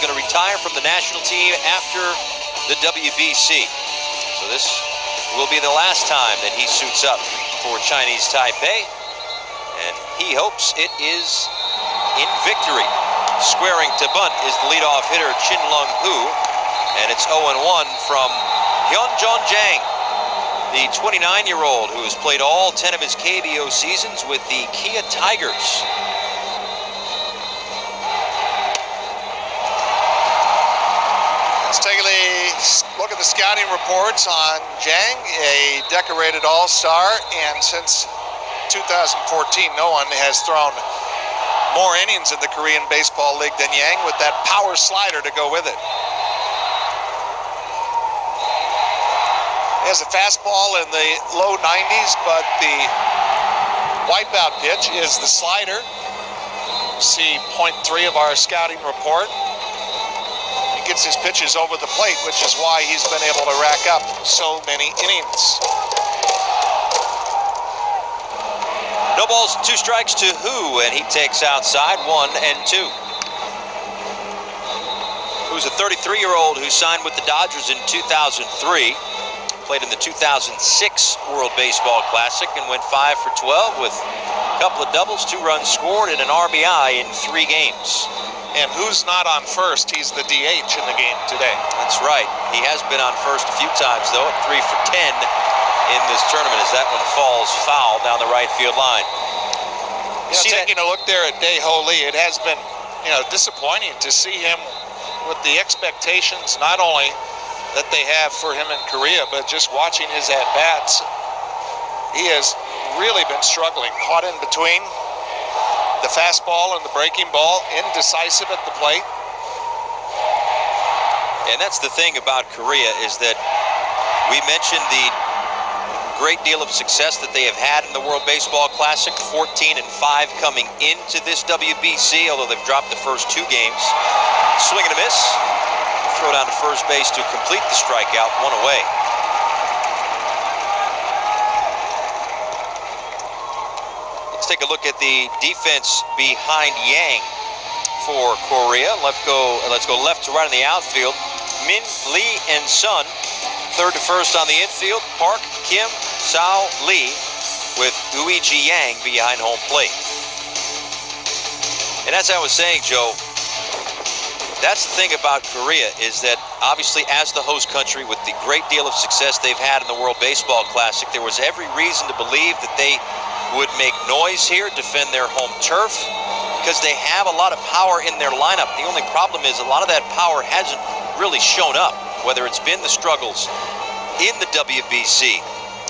going to retire from the national team after the WBC. So this will be the last time that he suits up for Chinese Taipei, and he hopes it is in victory. Squaring to bunt is the leadoff hitter Chin-Lung Hu, and it's 0-1 from Hyunjong Jang, the 29-year-old who has played all 10 of his KBO seasons with the Kia Tigers. Let's take a look at the scouting reports on Jang, a decorated all-star, and since 2014, no one has thrown more innings in the Korean Baseball League than Yang, with that power slider to go with it. He has a fastball in the low 90s, but the wipeout pitch is the slider. See .3 of our scouting report. He gets his pitches over the plate, which is why he's been able to rack up so many innings. No balls, 2 strikes to Hu, and he takes outside 1-2. Who's a 33-year-old who signed with the Dodgers in 2003. Played in the 2006 World Baseball Classic and went 5 for 12 with a couple of doubles, 2 runs scored, and an RBI in 3 games. And Hu's not on first? He's the DH in the game today. That's right. He has been on first a few times, though, at 3 for 10 in this tournament, as that one falls foul down the right field line. Taking a look there at Dae-Ho Lee, it has been, disappointing to see him with the expectations not only that they have for him in Korea, but just watching his at-bats, he has really been struggling, caught in between the fastball and the breaking ball, indecisive at the plate. And that's the thing about Korea, is that we mentioned the great deal of success that they have had in the World Baseball Classic, 14-5 coming into this WBC, although they've dropped the first 2 games. Swing and a miss. Throw down to first base to complete the strikeout, 1 away. Let's take a look at the defense behind Yang for Korea. Let's go left to right in the outfield. Min, Lee, and Sun. Third to first on the infield. Park, Kim, Sao, Lee, with Uichi Yang behind home plate. And as I was saying, Joe, that's the thing about Korea, is that obviously as the host country, with the great deal of success they've had in the World Baseball Classic, there was every reason to believe that they would make noise here, defend their home turf, because they have a lot of power in their lineup. The only problem is a lot of that power hasn't really shown up, whether it's been the struggles in the WBC,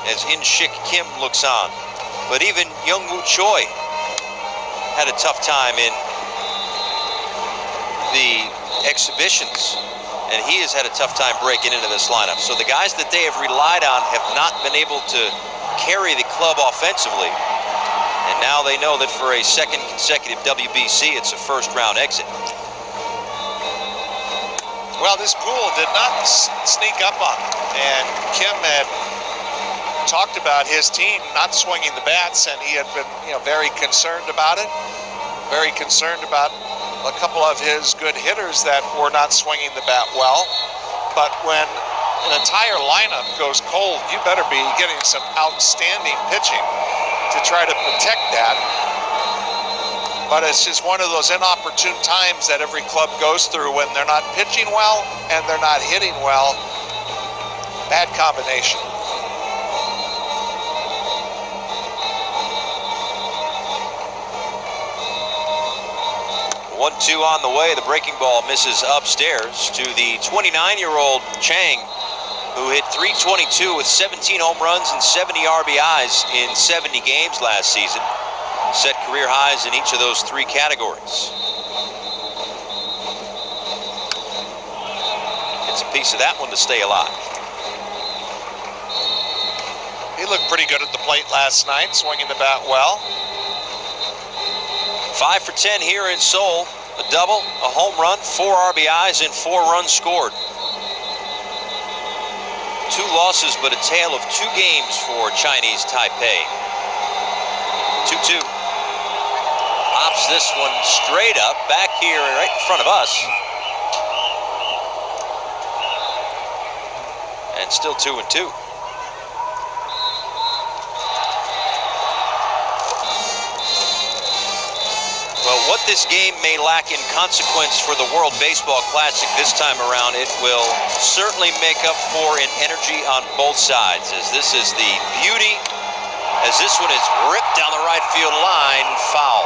as In-Shik Kim looks on. But even Youngwoo Choi had a tough time in the exhibitions, and he has had a tough time breaking into this lineup. So the guys that they have relied on have not been able to carry the club offensively, and now they know that for a second consecutive WBC, it's a first-round exit. Well, this pool did not sneak up on him, and Kim had talked about his team not swinging the bats, and he had been, very concerned about it, very concerned about a couple of his good hitters that were not swinging the bat well. But when an entire lineup goes cold, you better be getting some outstanding pitching to try to protect that. But it's just one of those inopportune times that every club goes through when they're not pitching well and they're not hitting well. Bad combination. 1-2 on the way. The breaking ball misses upstairs to the 29-year-old Chang, who hit .322 with 17 home runs and 70 RBIs in 70 games last season. Set career highs in each of those 3 categories. It's a piece of that one to stay alive. He looked pretty good at the plate last night, swinging the bat well. 5 for 10 here in Seoul. A double, a home run, 4 RBIs, and 4 runs scored. 2 losses, but a tale of 2 games for Chinese Taipei. 2-2. Pops this one straight up, back here right in front of us. And still 2-2. Well, what this game may lack in consequence for the World Baseball Classic this time around, it will certainly make up for in energy on both sides, as this is the beauty, as this one is ripped down the right field line, foul.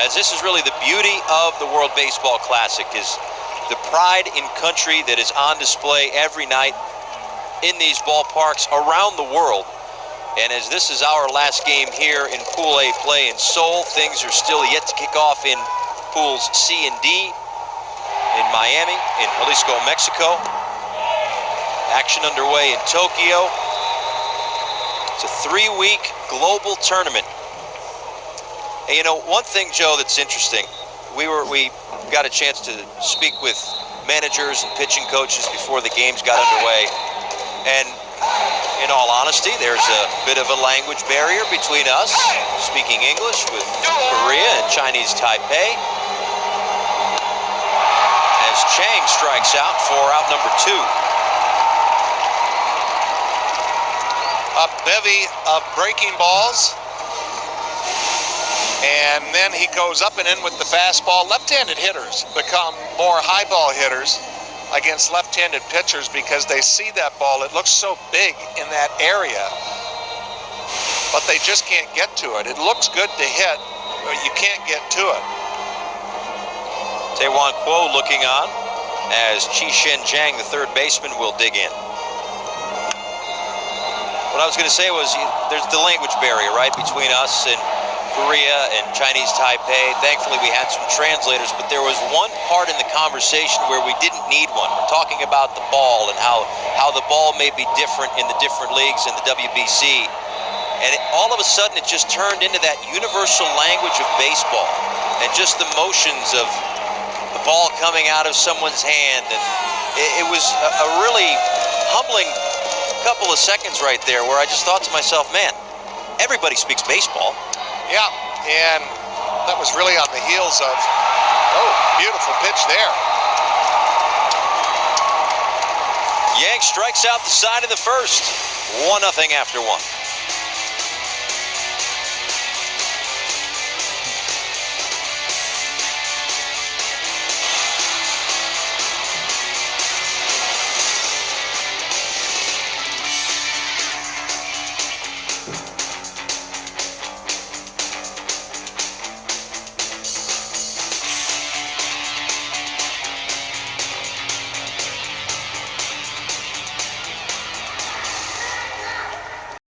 As this is really the beauty of the World Baseball Classic, is the pride in country that is on display every night in these ballparks around the world. And as this is our last game here in Pool A play in Seoul, things are still yet to kick off in Pools C and D in Miami, in Jalisco, Mexico. Action underway in Tokyo. It's a 3-week global tournament. And you know, one thing, Joe, that's interesting, we got a chance to speak with managers and pitching coaches before the games got underway. And in all honesty, there's a bit of a language barrier between us, speaking English, with Korea and Chinese Taipei. As Chang strikes out for out number 2. A bevy of breaking balls. And then he goes up and in with the fastball. Left-handed hitters become more high ball hitters against left-handed pitchers because they see that ball. It looks so big in that area, but they just can't get to it. It looks good to hit, but you can't get to it. Taewon Kuo looking on as Chi-Shen Jiang, the third baseman, will dig in. What I was going to say was there's the language barrier, right, between us and Korea and Chinese Taipei. Thankfully, we had some translators, but there was one part in the conversation where we didn't need one. We're talking about the ball and how the ball may be different in the different leagues in the WBC. And all of a sudden, it just turned into that universal language of baseball and just the motions of the ball coming out of someone's hand. And it was a really humbling couple of seconds right there where I just thought to myself, man, everybody speaks baseball. Yeah, and that was really on the heels of, oh, beautiful pitch there. Yang strikes out the side of the first. 1-0 after 1.